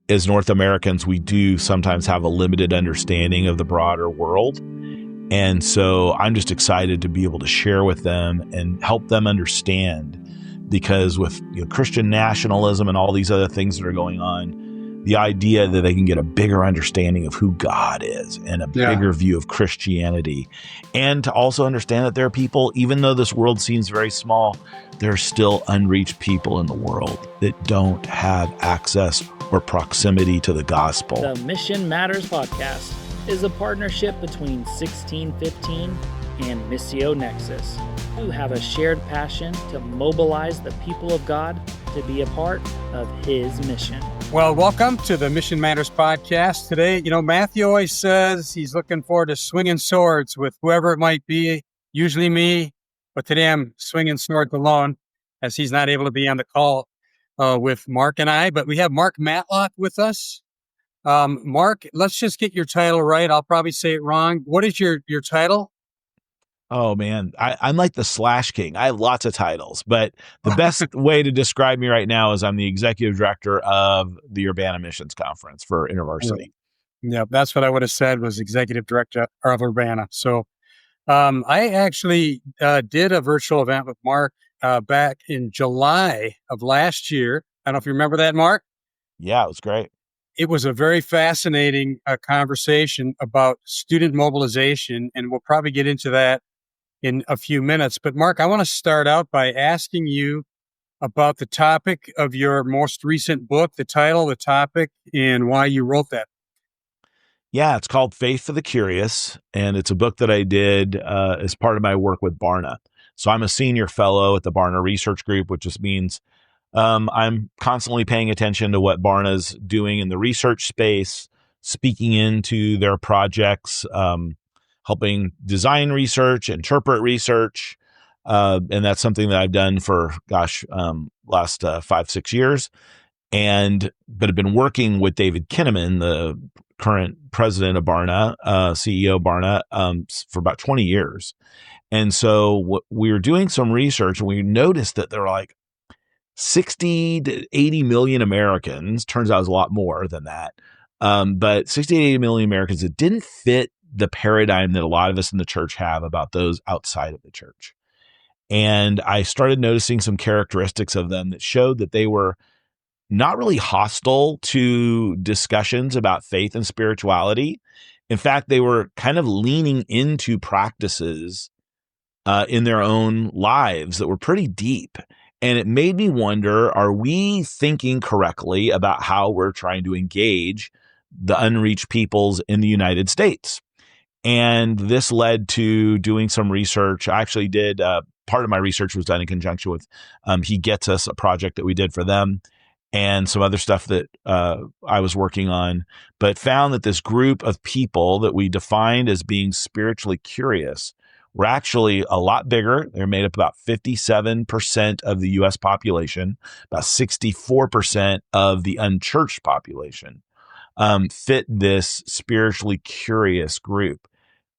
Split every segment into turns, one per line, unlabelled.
as North Americans, we do sometimes have a limited understanding of the broader world. And so I'm just excited to be able to share with them and help them understand, because with Christian nationalism and all these other things that are going on, the idea that they can get a bigger understanding of who God is and a bigger view of Christianity, and to also understand that there are people, even though this world seems very small, there are still unreached people in the world that don't have access or proximity to the gospel.
The Mission Matters podcast is a partnership between 1615 and Missio Nexus, who have a shared passion to mobilize the people of God to be a part of His mission.
Well, welcome to the Mission Matters podcast. Today, Matthew always says he's looking forward to swinging swords with whoever it might be, usually me, but today I'm swinging swords alone as he's not able to be on the call with Mark and I, but we have Mark Matlock with us. Mark, let's just get your title right. I'll probably say it wrong. What is your title?
Oh, man, I'm like the Slash King. I have lots of titles, but the best way to describe me right now is I'm the executive director of the Urbana Missions Conference for InterVarsity.
Yeah, that's what I would have said, was executive director of Urbana. So I actually did a virtual event with Mark back in July of last year. I don't know if you remember that, Mark.
Yeah, it was great.
It was a very fascinating conversation about student mobilization, and we'll probably get into that in a few minutes. But Mark, I want to start out by asking you about the topic of your most recent book, the title, the topic, and why you wrote that.
Yeah, it's called Faith for the Curious, and it's a book that I did as part of my work with Barna. So I'm a senior fellow at the Barna Research Group, which just means I'm constantly paying attention to what Barna's doing in the research space, speaking into their projects, helping design research, interpret research. And that's something that I've done for, last 5-6 years. But I've been working with David Kinnaman, the current president of Barna, CEO of Barna, for about 20 years. And so we were doing some research, and we noticed that there are like 60 to 80 million Americans, turns out it's a lot more than that, but 60 to 80 million Americans that didn't fit the paradigm that a lot of us in the church have about those outside of the church. And I started noticing some characteristics of them that showed that they were not really hostile to discussions about faith and spirituality. In fact, they were kind of leaning into practices in their own lives that were pretty deep. And it made me wonder, are we thinking correctly about how we're trying to engage the unreached peoples in the United States? And this led to doing some research. I actually did, part of my research was done in conjunction with He Gets Us, a project that we did for them, and some other stuff that I was working on, but found that this group of people that we defined as being spiritually curious were actually a lot bigger. They're made up about 57% of the U.S. population, about 64% of the unchurched population fit this spiritually curious group.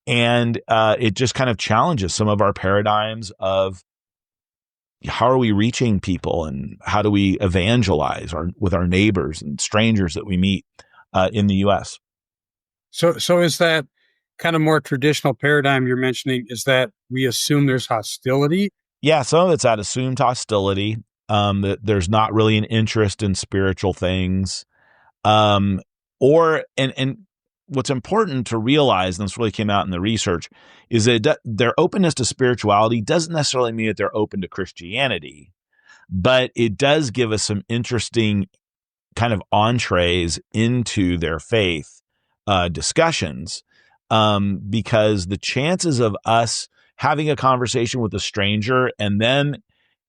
And it just kind of challenges some of our paradigms of how are we reaching people and how do we evangelize with our neighbors and strangers that we meet in the U.S.
So is that kind of more traditional paradigm you're mentioning, is that we assume there's hostility?
Yeah, some of it's that assumed hostility, that there's not really an interest in spiritual things. And what's important to realize, and this really came out in the research, is that their openness to spirituality doesn't necessarily mean that they're open to Christianity, but it does give us some interesting kind of entrees into their faith discussions, because the chances of us having a conversation with a stranger and then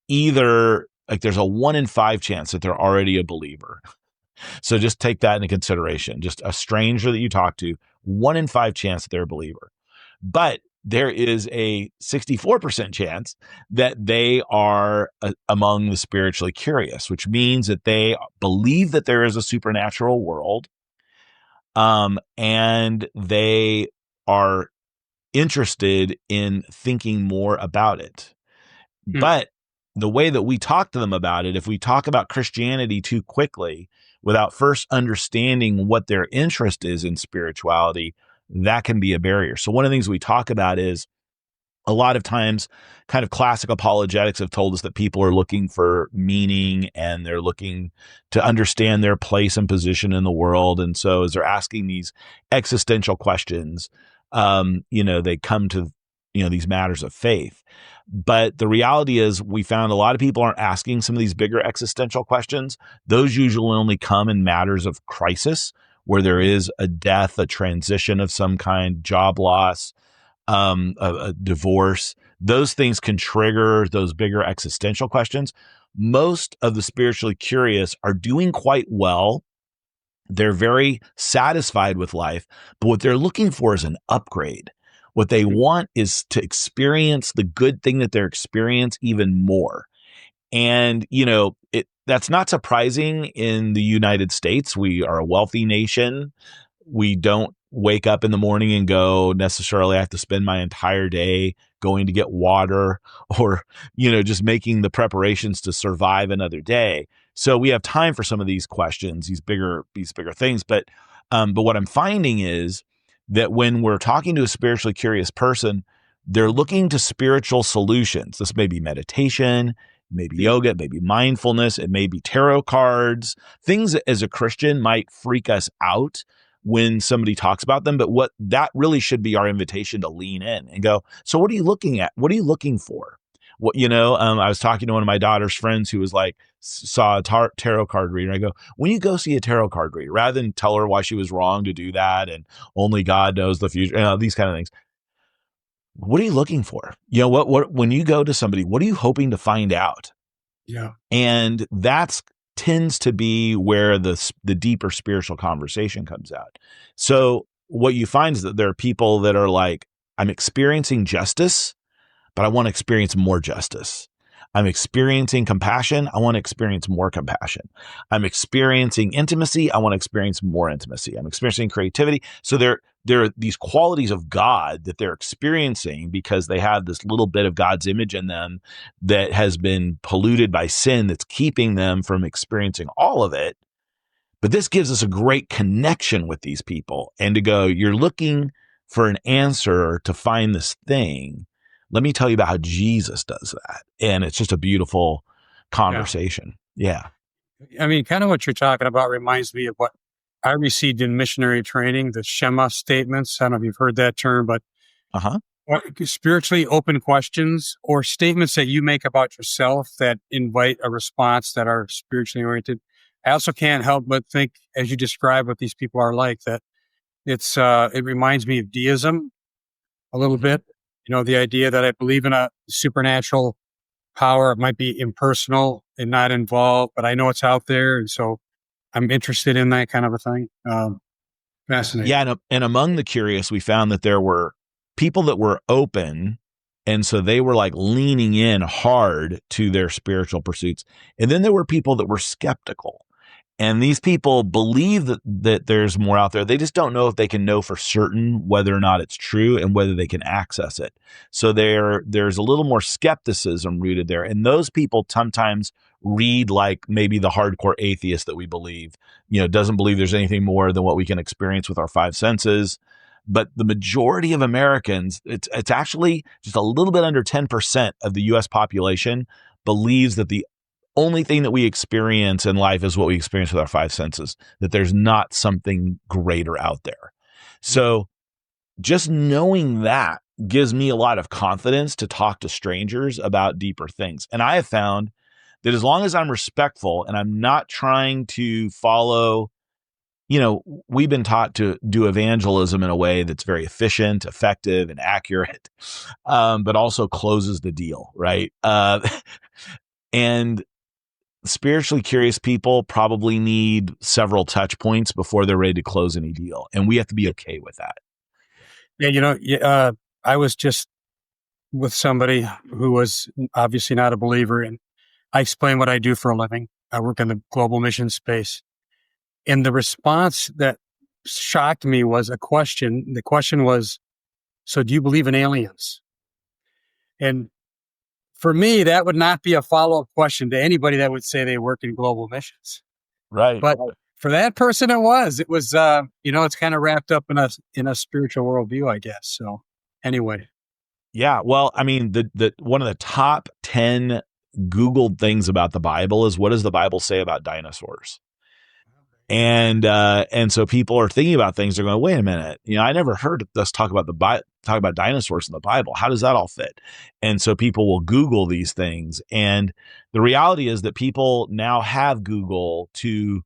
either, like, there's a 1 in 5 chance that they're already a believer. So just take that into consideration. Just a stranger that you talk to, 1 in 5 chance that they're a believer. But there is a 64% chance that they are among the spiritually curious, which means that they believe that there is a supernatural world, and they are interested in thinking more about it. But the way that we talk to them about it, if we talk about Christianity too quickly, without first understanding what their interest is in spirituality, that can be a barrier. So one of the things we talk about is a lot of times kind of classic apologetics have told us that people are looking for meaning and they're looking to understand their place and position in the world. And so as they're asking these existential questions, they come to, these matters of faith. But the reality is we found a lot of people aren't asking some of these bigger existential questions. Those usually only come in matters of crisis where there is a death, a transition of some kind, job loss, a divorce. Those things can trigger those bigger existential questions. Most of the spiritually curious are doing quite well. They're very satisfied with life, but what they're looking for is an upgrade. What they want is to experience the good thing that they're experiencing even more. And, that's not surprising in the United States. We are a wealthy nation. We don't wake up in the morning and go necessarily I have to spend my entire day going to get water or, just making the preparations to survive another day. So we have time for some of these questions, these bigger things. But what I'm finding is that when we're talking to a spiritually curious person, they're looking to spiritual solutions. This may be meditation, maybe yoga, it may be mindfulness, it may be tarot cards, things that as a Christian might freak us out when somebody talks about them. But what that really should be our invitation to lean in and go, so what are you looking at? What are you looking for? I was talking to one of my daughter's friends who was like, saw a tarot card reader. I go, when you go see a tarot card reader, rather than tell her why she was wrong to do that and only God knows the future, these kind of things. What are you looking for? What when you go to somebody, what are you hoping to find out?
Yeah.
And that's tends to be where the deeper spiritual conversation comes out. So what you find is that there are people that are like, I'm experiencing justice, but I want to experience more justice. I'm experiencing compassion. I want to experience more compassion. I'm experiencing intimacy. I want to experience more intimacy. I'm experiencing creativity. So there are these qualities of God that they're experiencing because they have this little bit of God's image in them that has been polluted by sin that's keeping them from experiencing all of it. But this gives us a great connection with these people and to go, you're looking for an answer to find this thing. Let me tell you about how Jesus does that. And it's just a beautiful conversation. Yeah.
I mean, kind of what you're talking about reminds me of what I received in missionary training, the Shema statements. I don't know if you've heard that term, but spiritually open questions or statements that you make about yourself that invite a response that are spiritually oriented. I also can't help but think, as you describe what these people are like, that it reminds me of deism a little bit. The idea that I believe in a supernatural power. It might be impersonal and not involved, but I know it's out there. And so I'm interested in that kind of a thing. Fascinating.
Yeah. And among the curious, we found that there were people that were open. And so they were like leaning in hard to their spiritual pursuits. And then there were people that were skeptical. And these people believe that there's more out there. They just don't know if they can know for certain whether or not it's true and whether they can access it. So there's a little more skepticism rooted there. And those people sometimes read like maybe the hardcore atheist that we believe, doesn't believe there's anything more than what we can experience with our five senses. But the majority of Americans, it's actually just a little bit under 10% of the US population believes that the only thing that we experience in life is what we experience with our five senses, that there's not something greater out there. So just knowing that gives me a lot of confidence to talk to strangers about deeper things. And I have found that as long as I'm respectful and I'm not trying to follow, we've been taught to do evangelism in a way that's very efficient, effective, and accurate, but also closes the deal, right? And spiritually curious people probably need several touch points before they're ready to close any deal. And we have to be okay with that.
Yeah. I was just with somebody who was obviously not a believer, and I explained what I do for a living. I work in the global mission space. And the response that shocked me was a question. The question was, so do you believe in aliens? And for me, that would not be a follow-up question to anybody that would say they work in global missions.
Right.
But For that person, it was. It was. It's kind of wrapped up in a spiritual worldview, I guess. So, anyway.
Yeah. Well, I mean, the one of the top 10 Googled things about the Bible is, what does the Bible say about dinosaurs? And so people are thinking about things. They're going, wait a minute, I never heard us talk about talk about dinosaurs in the Bible. How does that all fit? And so people will Google these things. And the reality is that people now have Google to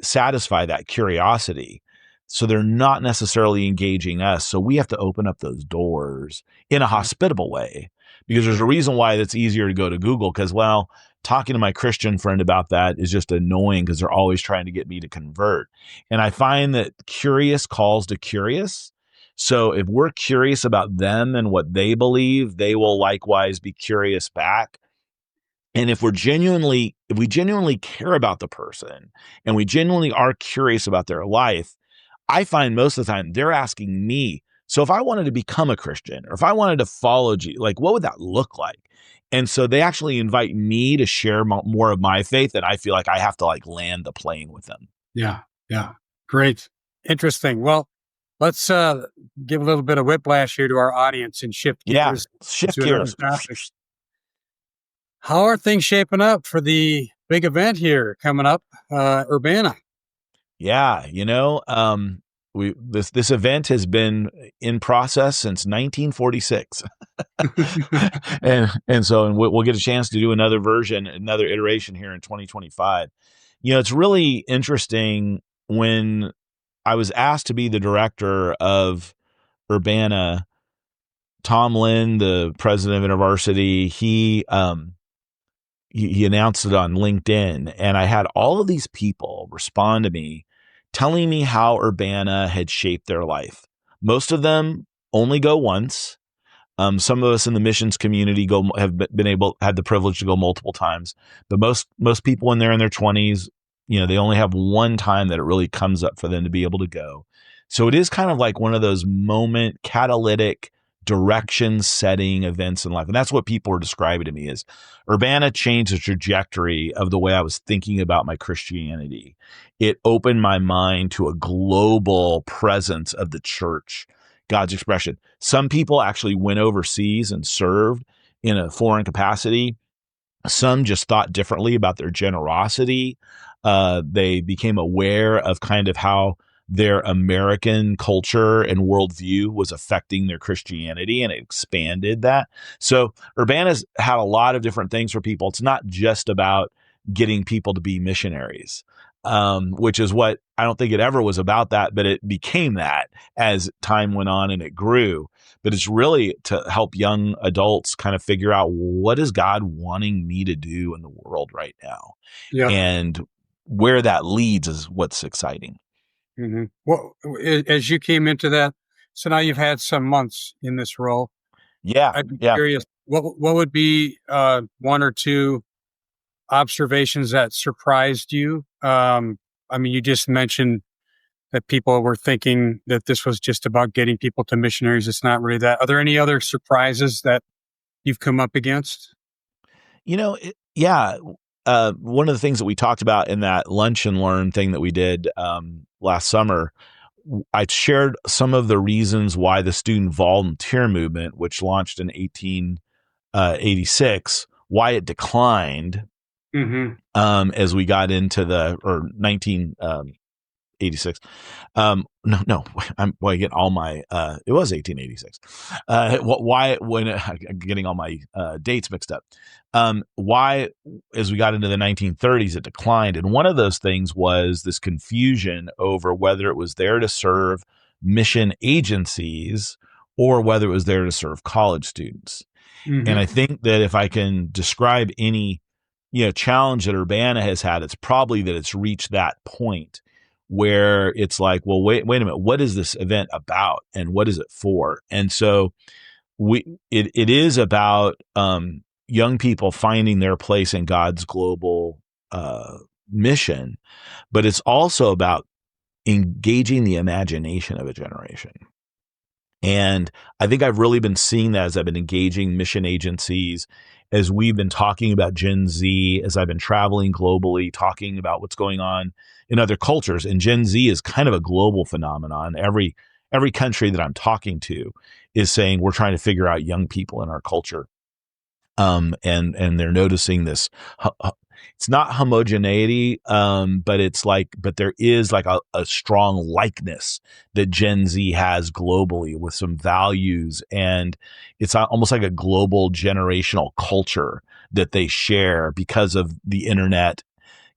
satisfy that curiosity. So they're not necessarily engaging us. So we have to open up those doors in a hospitable way, because there's a reason why it's easier to go to Google, because, well, talking to my Christian friend about that is just annoying because they're always trying to get me to convert. And I find that curious calls to curious. So if we're curious about them and what they believe, they will likewise be curious back. And if we genuinely care about the person and we genuinely are curious about their life, I find most of the time they're asking me, so if I wanted to become a Christian, or if I wanted to follow Jesus, like, what would that look like? And so they actually invite me to share more of my faith, and I feel like I have to land the plane with them.
Yeah. Yeah. Great. Interesting. Well, let's give a little bit of whiplash here to our audience and shift gears.
Yeah. Shift gears.
How are things shaping up for the big event here coming up, Urbana?
Yeah. This event has been in process since 1946. and so we'll get a chance to do another iteration here in 2025. It's really interesting. When I was asked to be the director of Urbana, Tom Lynn, the president of InterVarsity, he announced it on LinkedIn, and I had all of these people respond to me telling me how Urbana had shaped their life. Most of them only go once. Some of us in the missions community had the privilege to go multiple times, but most people when they're in their 20s, they only have one time that it really comes up for them to be able to go. So it is kind of like one of those moment catalytic direction setting events in life. And that's what people are describing to me is Urbana changed the trajectory of the way I was thinking about my Christianity. It opened my mind to a global presence of the church, God's expression. Some people actually went overseas and served in a foreign capacity. Some just thought differently about their generosity. They became aware of kind of how their American culture and worldview was affecting their Christianity, and it expanded that. So Urbana's had a lot of different things for people. It's not just about getting people to be missionaries, which is what I don't think it ever was about that, but it became that as time went on and it grew. But it's really to help young adults kind of figure out, what is God wanting me to do in the world right now? Yeah. And where that leads is what's exciting.
Mm-hmm. Well, as you came into that, so now you've had some months in this role.
Yeah.
I'd be curious, what would be one or two observations that surprised you? I mean, you just mentioned that people were thinking that this was just about getting people to missionaries. It's not really that. Are there any other surprises that you've come up against?
One of the things that we talked about in that lunch and learn thing that we did last summer, I shared some of the reasons why the student volunteer movement, which launched in 1886, why it declined as we got into 1986. I get all my, it was 1886. Why, when I'm getting all my dates mixed up, why, as we got into the 1930s, it declined. And one of those things was this confusion over whether it was there to serve mission agencies or whether it was there to serve college students. And I think that if I can describe any, challenge that Urbana has had, it's probably that it's reached that point where it's like, well, wait a minute, what is this event about and what is it for? And so it is about young people finding their place in God's global mission, but it's also about engaging the imagination of a generation. And I think I've really been seeing that as I've been engaging mission agencies as we've been talking about Gen Z, as I've been traveling globally, talking about what's going on in other cultures. And Gen Z is kind of a global phenomenon. Every country that I'm talking to is saying we're trying to figure out young people in our culture. And they're noticing this. It's not homogeneity, but there is like a strong likeness that Gen Z has globally with some values, and it's almost like a global generational culture that they share because of the internet.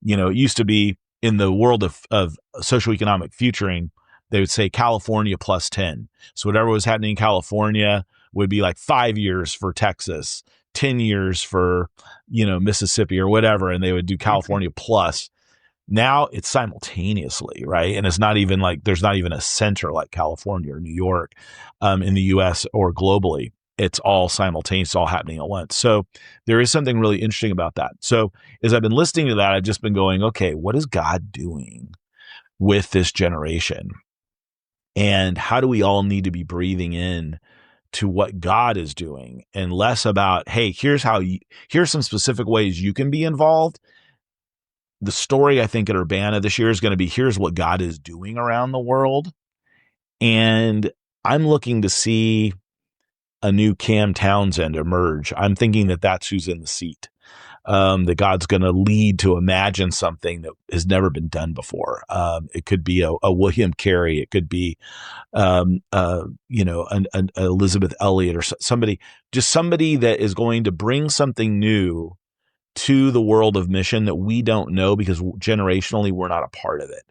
It used to be in the world of socioeconomic futuring, they would say California plus 10. So whatever was happening in California would be like 5 years for Texas, 10 years for, Mississippi or whatever. And they would do California plus. Now it's simultaneously, right? And it's not even like, there's not even a center like California or New York in the US or globally. It's all simultaneous, all happening at once. So there is something really interesting about that. So as I've been listening to that, I've just been going, okay, what is God doing with this generation? And how do we all need to be breathing in to what God is doing, and less about, hey, here's some specific ways you can be involved. The story, I think, at Urbana this year is going to be, here's what God is doing around the world. And I'm looking to see a new Cam Townsend emerge. I'm thinking that that's who's in the seat. That God's going to lead to imagine something that has never been done before. It could be a William Carey. It could be, an Elizabeth Elliot or somebody that is going to bring something new to the world of mission that we don't know because generationally we're not a part of it.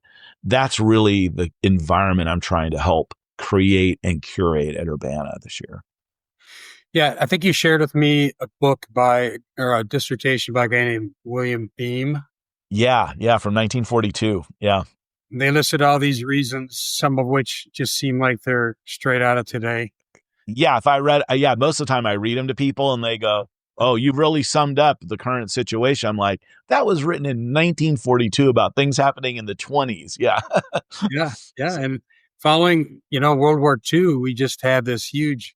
That's really the environment I'm trying to help create and curate at Urbana this year.
Yeah, I think you shared with me a book or a dissertation by a guy named William Beam.
Yeah, from 1942. Yeah.
They listed all these reasons, some of which just seem like they're straight out of today.
Yeah, if I read, most of the time I read them to people and they go, oh, you've really summed up the current situation. I'm like, that was written in 1942 about things happening in the 20s. Yeah.
Yeah. And following, World War II, we just had this huge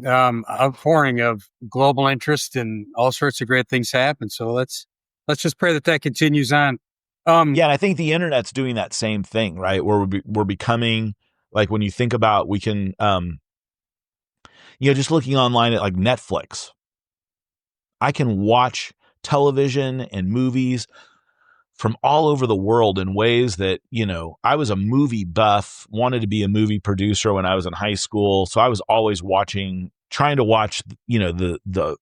outpouring of global interest and all sorts of great things happen. So let's just pray that continues on.
And I think the internet's doing that same thing, right? Where we're becoming, like, when you think about, we can, just looking online at like Netflix, I can watch television and movies from all over the world in ways that, I was a movie buff, wanted to be a movie producer when I was in high school. So I was always trying to watch, the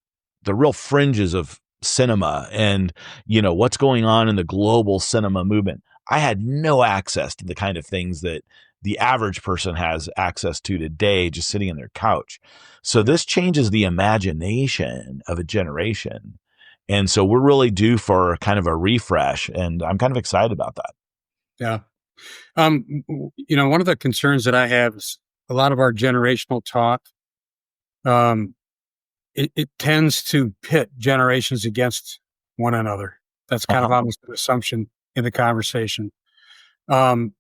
real fringes of cinema and, what's going on in the global cinema movement. I had no access to the kind of things that the average person has access to today, just sitting on their couch. So this changes the imagination of a generation. And so we're really due for kind of a refresh, and I'm kind of excited about that.
Yeah. One of the concerns that I have is a lot of our generational talk. It tends to pit generations against one another. That's kind of almost an assumption in the conversation. And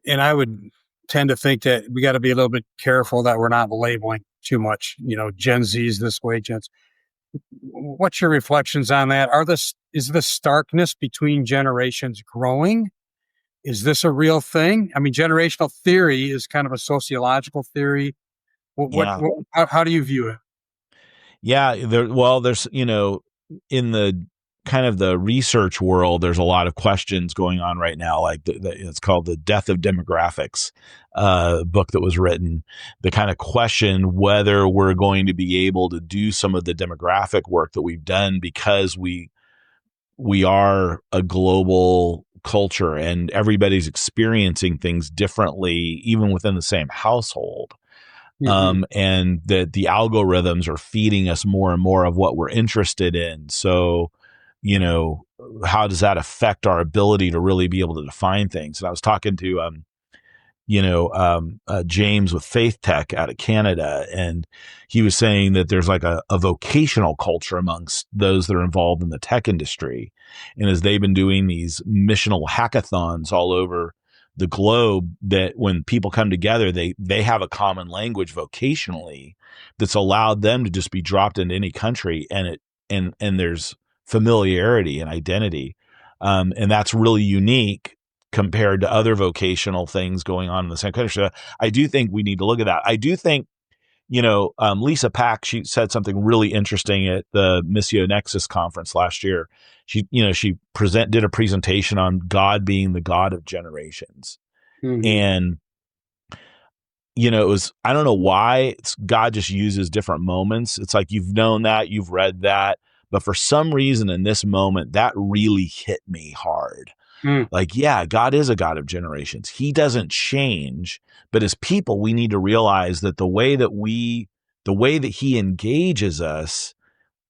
I would tend to think that we got to be a little bit careful that we're not labeling too much, Gen Z's this way, What's your reflections on that? Is the starkness between generations growing? Is this a real thing? I mean, generational theory is kind of a sociological theory. How do you view it?
Yeah, there's, in the kind of the research world, there's a lot of questions going on right now. Like it's called The Death of Demographics, book that was written, the kind of question whether we're going to be able to do some of the demographic work that we've done because we are a global culture and everybody's experiencing things differently, even within the same household. And that the algorithms are feeding us more and more of what we're interested in. So, how does that affect our ability to really be able to define things? And I was talking to, James with Faith Tech out of Canada, and he was saying that there's like a vocational culture amongst those that are involved in the tech industry. And as they've been doing these missional hackathons all over the globe, that when people come together, they have a common language vocationally that's allowed them to just be dropped into any country, and and there's familiarity and identity. And that's really unique compared to other vocational things going on in the same country. So I do think we need to look at that. I do think, Lisa Pack, she said something really interesting at the Missio Nexus conference last year. She did a presentation on God being the God of generations. Mm-hmm. And, it was, I don't know why God just uses different moments. It's like, you've known that, you've read that, but for some reason in this moment, that really hit me hard. Like, yeah, God is a God of generations. He doesn't change, but as people, we need to realize that the way that he engages us,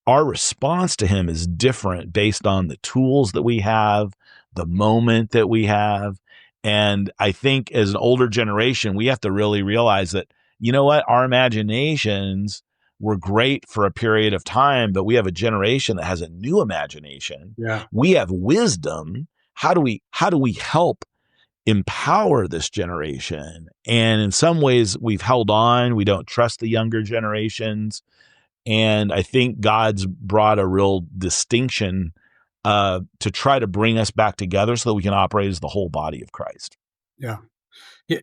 our response to him is different based on the tools that we have, the moment that we have. And I think as an older generation, we have to really realize that, you know what, our imaginations were great for a period of time, but we have a generation that has a new imagination.
Yeah.
We have wisdom. How do we help empower this generation? And in some ways we've held on. We don't trust the younger generations. And I think God's brought a real distinction to try to bring us back together so that we can operate as the whole body of Christ.
Yeah.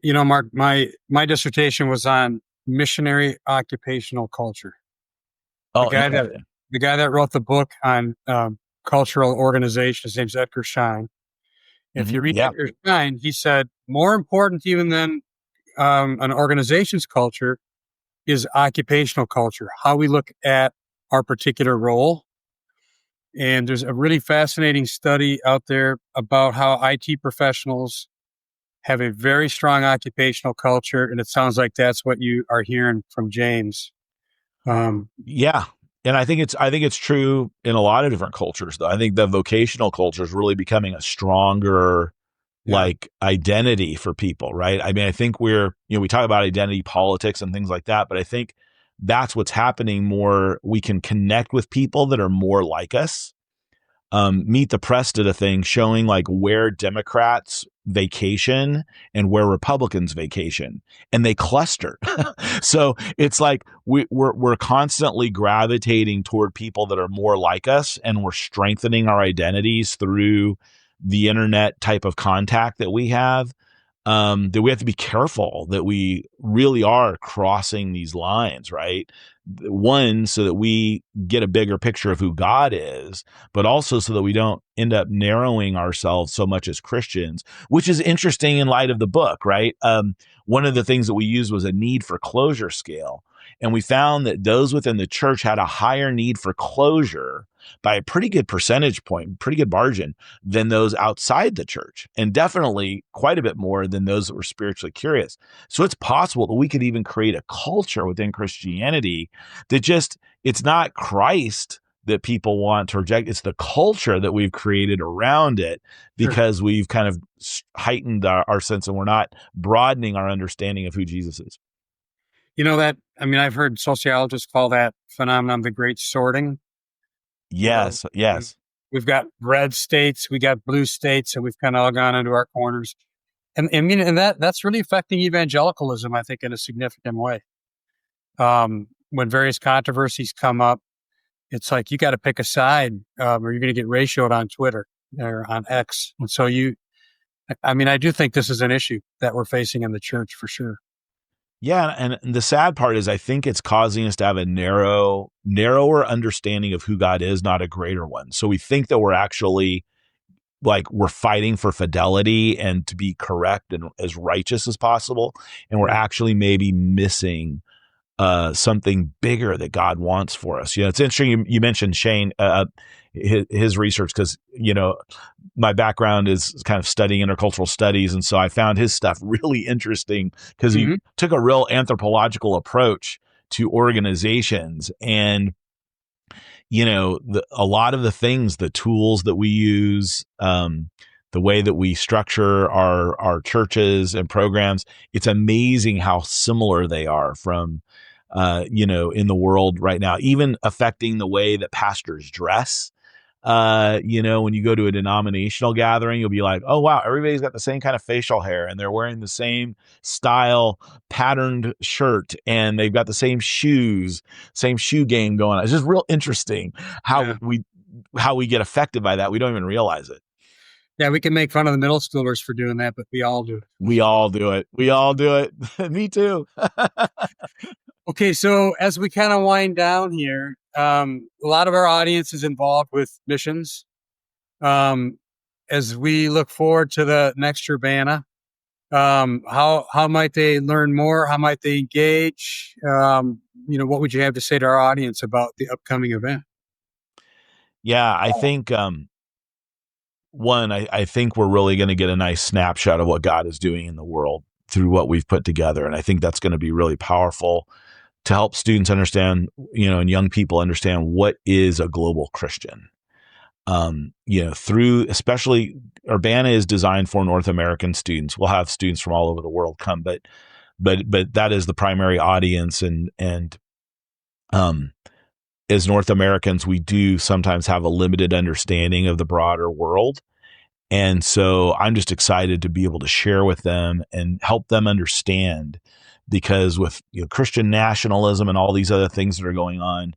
Mark, my dissertation was on missionary occupational culture. The guy that wrote the book on cultural organization, his name's Edgar Schein. If you read Edgar Schein, he said, more important even than an organization's culture is occupational culture, how we look at our particular role. And there's a really fascinating study out there about how IT professionals have a very strong occupational culture. And it sounds like that's what you are hearing from James.
Yeah. And I think it's true in a lot of different cultures, though. I think the vocational culture is really becoming a stronger identity for people, right? I mean, I think we talk about identity politics and things like that, but I think that's what's happening more. We can connect with people that are more like us. Meet the Press did a thing showing like where Democrats vacation and where Republicans vacation, and they cluster. So it's like we're constantly gravitating toward people that are more like us, and we're strengthening our identities through the internet type of contact that we have. That we have to be careful that we really are crossing these lines, right? One, so that we get a bigger picture of who God is, but also so that we don't end up narrowing ourselves so much as Christians, which is interesting in light of the book, right? One of the things that we used was a need for closure scale. And we found that those within the church had a higher need for closure by a pretty good percentage point, pretty good margin, than those outside the church, and definitely quite a bit more than those that were spiritually curious. So it's possible that we could even create a culture within Christianity that it's not Christ that people want to reject. It's the culture that we've created around it, because we've kind of heightened our sense, and we're not broadening our understanding of who Jesus is.
I've heard sociologists call that phenomenon the great sorting.
Yes.
We've got red states, we got blue states, and we've kind of all gone into our corners. And that's really affecting evangelicalism, I think, in a significant way. When various controversies come up, it's like you got to pick a side, or you're going to get ratioed on Twitter or on X. And so I do think this is an issue that we're facing in the church for sure.
Yeah, and the sad part is I think it's causing us to have a narrower understanding of who God is, not a greater one. So we think that we're actually we're fighting for fidelity and to be correct and as righteous as possible, and we're actually maybe missing something bigger that God wants for us. It's interesting you mentioned Shane, his research, because my background is kind of studying intercultural studies, and so I found his stuff really interesting because he took a real anthropological approach to organizations, and a lot of the things, the tools that we use, the way that we structure our churches and programs, it's amazing how similar they are from in the world right now, even affecting the way that pastors dress. When you go to a denominational gathering, you'll be like, oh, wow, everybody's got the same kind of facial hair and they're wearing the same style patterned shirt and they've got the same shoes, same shoe game going on. It's just real interesting how we get affected by that. We don't even realize it.
Yeah, we can make fun of the middle schoolers for doing that, but we all do it.
We all do it. Me too.
Okay, so as we kind of wind down here, a lot of our audience is involved with missions. As we look forward to the next Urbana, how might they learn more? How might they engage? What would you have to say to our audience about the upcoming event?
Yeah, I think I think we're really going to get a nice snapshot of what God is doing in the world through what we've put together, and I think that's going to be really powerful to help students understand, and young people understand what is a global Christian. Through, especially Urbana is designed for North American students. We'll have students from all over the world come, but that is the primary audience. And as North Americans, we do sometimes have a limited understanding of the broader world. And so I'm just excited to be able to share with them and help them understand, because with Christian nationalism and all these other things that are going on,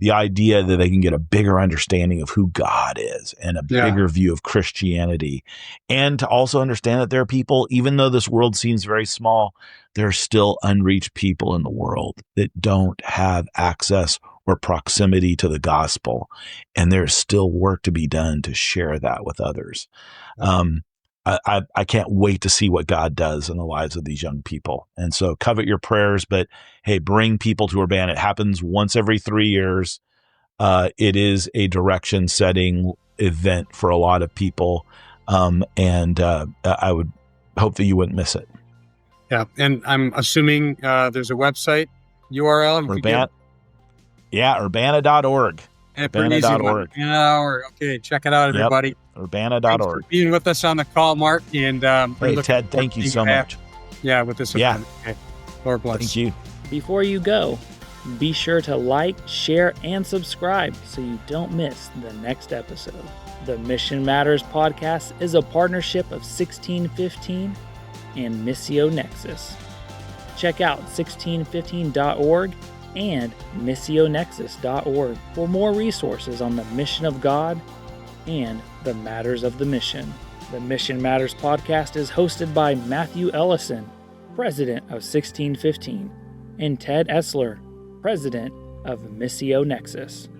the idea that they can get a bigger understanding of who God is and a bigger view of Christianity, and to also understand that there are people, even though this world seems very small, there are still unreached people in the world that don't have access or proximity to the gospel. And there's still work to be done to share that with others. I can't wait to see what God does in the lives of these young people. And so covet your prayers, but hey, bring people to Urbana. It happens once every 3 years. It is a direction setting event for a lot of people. And I would hope that you wouldn't miss it.
Yeah. And I'm assuming there's a website URL.
Urbana.org.
Urbana.org. Okay, check it out, everybody.
Yep. Urbana.org.
Thanks for being with us on the call, Mark. And
hey, Ted, thank you so much.
Yeah, with this.
Yeah.
Okay. Lord bless.
Thank you.
Before you go, be sure to like, share, and subscribe so you don't miss the next episode. The Mission Matters podcast is a partnership of 1615 and Missio Nexus. Check out 1615.org and missionexus.org for more resources on the mission of God and the matters of the mission. The Mission Matters podcast is hosted by Matthew Ellison, president of 1615, and Ted Esler, president of Missio Nexus.